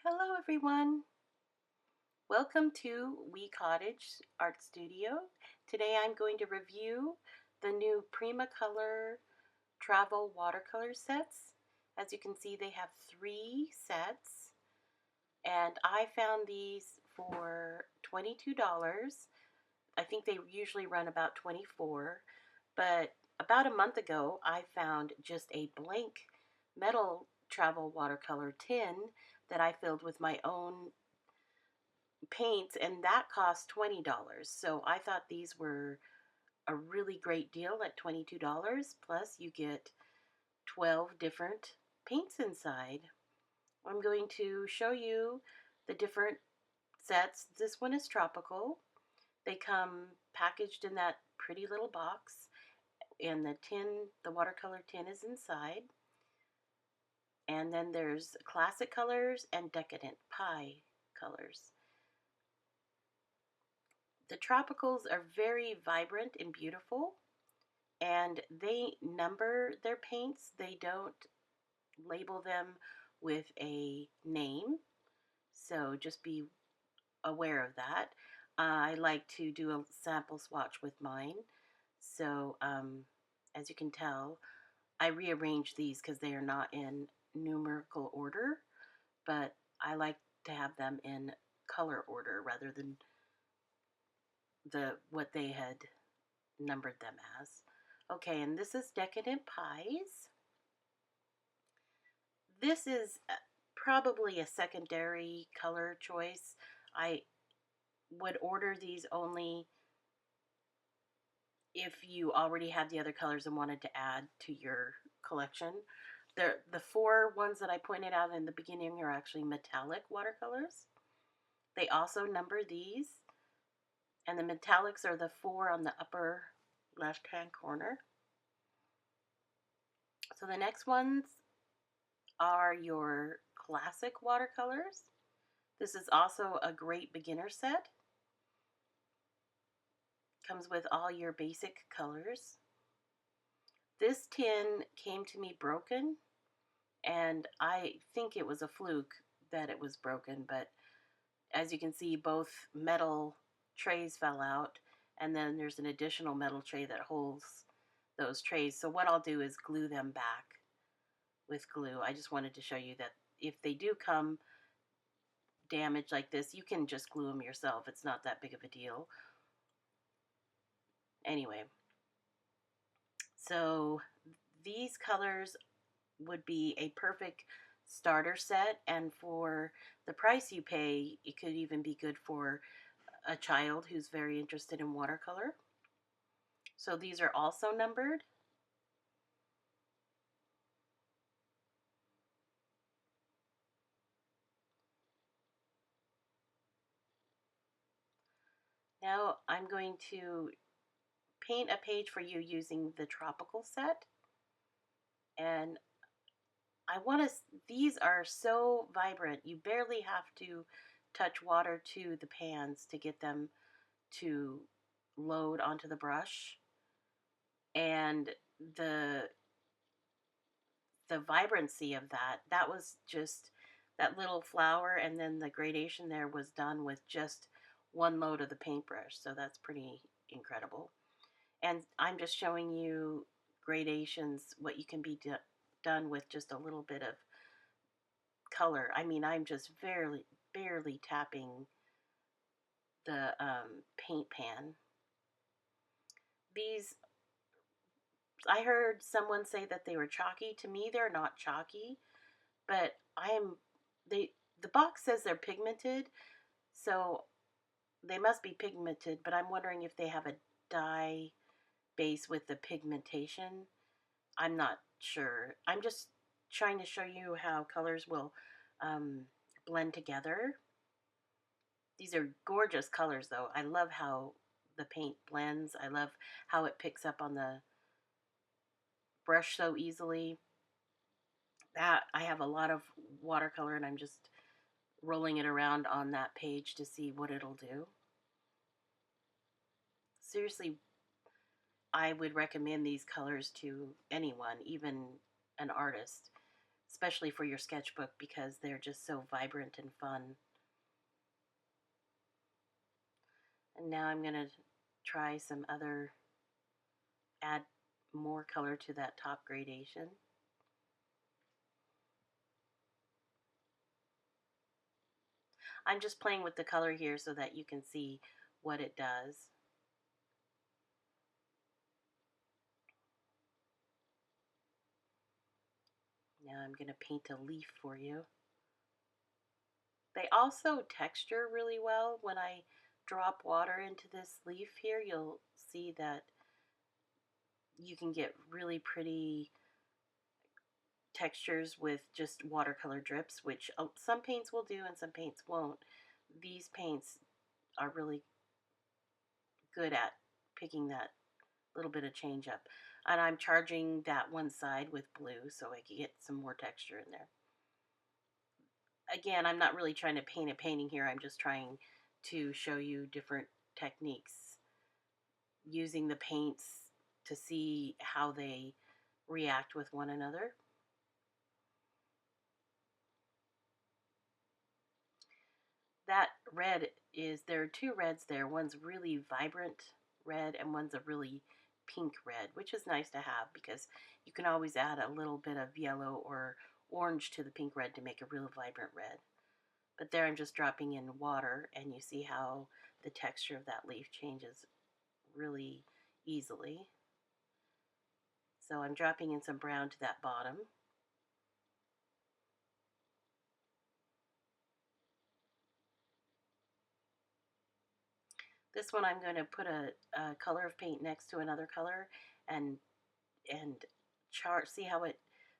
Hello everyone! Welcome to We Cottage Art Studio. Today I'm going to review the new Prima Color travel watercolor sets. As you can see, they have 3 sets and I found these for $22. I think they usually run about $24, but about a month ago I found just a blank metal travel watercolor tin that I filled with my own paints, and that cost $20. So I thought these were a really great deal at $22. Plus you get 12 different paints inside. I'm going to show you the different sets. This one is tropical. They come packaged in that pretty little box, and the watercolor tin is inside. And then there's classic colors and decadent pie colors. The tropicals are very vibrant and beautiful, and they number their paints. They don't label them with a name, so just be aware of that. I like to do a sample swatch with mine, so as you can tell, I rearrange these because they are not in numerical order, but I like to have them in color order rather than what they had numbered them as. Okay, and this is Decadent Pies. This is probably a secondary color choice. I would order these only if you already had the other colors and wanted to add to your collection. The 4 ones that I pointed out in the beginning are actually metallic watercolors. They also number these, and the metallics are the 4 on the upper left-hand corner. So the next ones are your classic watercolors. This is also a great beginner set. Comes with all your basic colors. This tin came to me broken, and I think it was a fluke that it was broken, but as you can see, both metal trays fell out, and then there's an additional metal tray that holds those trays. So what I'll do is glue them back with glue. I just wanted to show you that if they do come damaged like this, you can just glue them yourself. It's not that big of a deal. Anyway, so these colors would be a perfect starter set, and for the price you pay, it could even be good for a child who's very interested in watercolor. So these are also numbered. Now I'm going to paint a page for you using the tropical set, and these are so vibrant, you barely have to touch water to the pans to get them to load onto the brush. And the vibrancy of that was just that little flower, and then the gradation there was done with just one load of the paintbrush, so that's pretty incredible. And I'm just showing you gradations, what you can be done with just a little bit of color. I mean, I'm just barely tapping the paint pan. These, I heard someone say that they were chalky. To me, they're not chalky, but the box says they're pigmented, so they must be pigmented, but I'm wondering if they have a dye base with the pigmentation. I'm not sure. I'm just trying to show you how colors will blend together. These are gorgeous colors, though. I love how the paint blends. I love how it picks up on the brush so easily. That I have a lot of watercolor, and I'm just rolling it around on that page to see what it'll do. Seriously, I would recommend these colors to anyone, even an artist. especially for your sketchbook because they're just so vibrant and fun. And now I'm going to try some other, add more color to that top gradation. I'm just playing with the color here so that you can see what it does. Now I'm going to paint a leaf for you. They also texture really well. When I drop water into this leaf here, you'll see that you can get really pretty textures with just watercolor drips, which some paints will do and some paints won't. These paints are really good at picking that little bit of change up. And I'm charging that one side with blue so I can get some more texture in there. Again, I'm not really trying to paint a painting here. I'm just trying to show you different techniques using the paints to see how they react with one another. That red is, there are two reds there. One's really vibrant red and one's a really pink red, which is nice to have because you can always add a little bit of yellow or orange to the pink red to make a real vibrant red. But there I'm just dropping in water and you see how the texture of that leaf changes really easily. So I'm dropping in some brown to that bottom. This one I'm going to put a color of paint next to another color and see how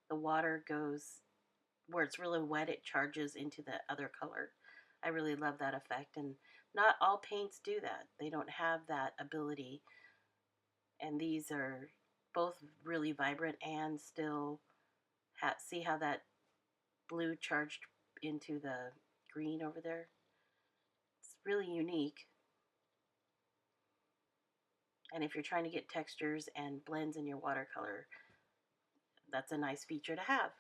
the water goes where it's really wet, it charges into the other color. I really love that effect, and not all paints do that. They don't have that ability, and these are both really vibrant and still see how that blue charged into the green over there. It's really unique. And if you're trying to get textures and blends in your watercolor, that's a nice feature to have.